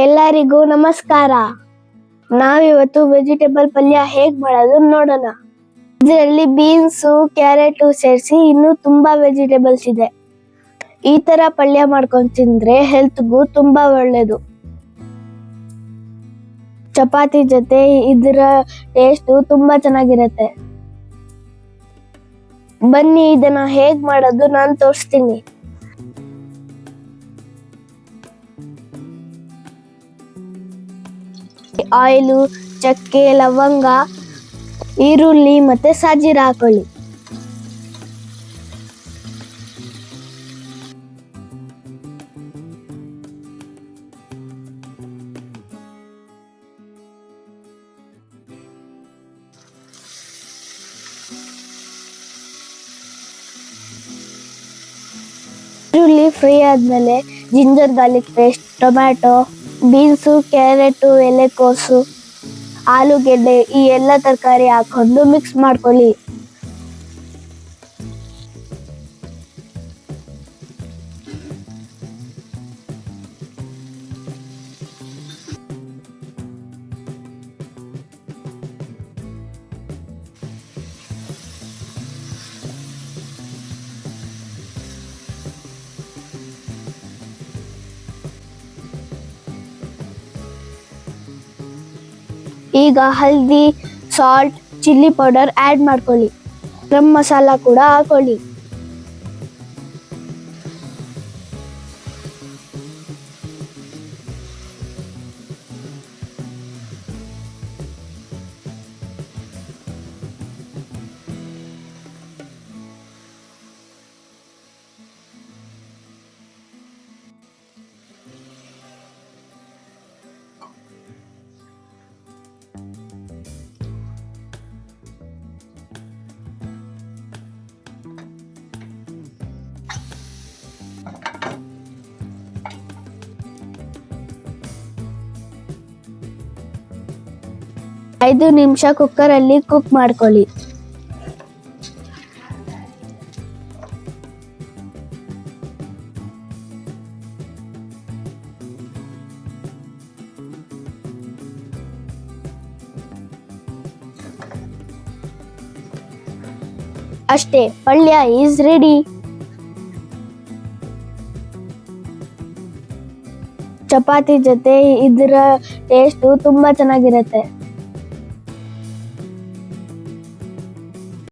ಎಲ್ಲರಿಗೂ ನಮಸ್ಕಾರ. ನಾವಿವತ್ತು ವೆಜಿಟೇಬಲ್ ಪಲ್ಯ ಹೇಗ್ ಮಾಡೋದು ನೋಡೋಣ. ಇದರಲ್ಲಿ ಬೀನ್ಸು, ಕ್ಯಾರೆಟು ಸೇರಿಸಿ ಇನ್ನೂ ತುಂಬಾ ವೆಜಿಟೇಬಲ್ಸ್ ಇದೆ. ಈ ತರ ಪಲ್ಯ ಮಾಡ್ಕೊಂಡು ತಿಂದ್ರೆ ಹೆಲ್ತ್ಗೂ ತುಂಬಾ ಒಳ್ಳೇದು. ಚಪಾತಿ ಜೊತೆ ಇದರ ಟೇಸ್ಟ್ ತುಂಬಾ ಚೆನ್ನಾಗಿರುತ್ತೆ. ಬನ್ನಿ ಇದನ್ನ ಹೇಗ್ ಮಾಡೋದು ನಾನು ತೋರಿಸ್ತೀನಿ. ಆಯಿಲು, ಚಕ್ಕೆ, ಲವಂಗ, ಈರುಳ್ಳಿ ಮತ್ತೆ ಸಾಜೀರ ಹಾಕೊಳ್ಳಿ. ಈರುಳ್ಳಿ ಫ್ರೈ ಆದ್ಮೇಲೆ ginger garlic paste, tomato, beans, carrot, ಎಲೆಕೋಸು, ಆಲೂಗೆಡ್ಡೆ ಈ ಎಲ್ಲ ತರಕಾರಿ ಹಾಕೊಂಡು ಮಿಕ್ಸ್ ಮಾಡ್ಕೊಳ್ಳಿ. ಈಗ ಹಲ್ದಿ, ಸಾಲ್ಟ್, ಚಿಲ್ಲಿ ಪೌಡರ್ ಆಡ್ ಮಾಡ್ಕೊಳ್ಳಿ. ಗರಂ ಮಸಾಲ ಕೂಡ ಹಾಕೊಳ್ಳಿ. ಐದು ನಿಮಿಷ ಕುಕ್ಕರ್ ಅಲ್ಲಿ ಕುಕ್ ಮಾಡ್ಕೊಳ್ಳಿ. ಅಷ್ಟೇ, ಪಲ್ಯ ಈಸ್ ರೆಡಿ. ಚಪಾತಿ ಜೊತೆ ಇದರ ಟೇಸ್ಟ್ ತುಂಬಾ ಚೆನ್ನಾಗಿರುತ್ತೆ.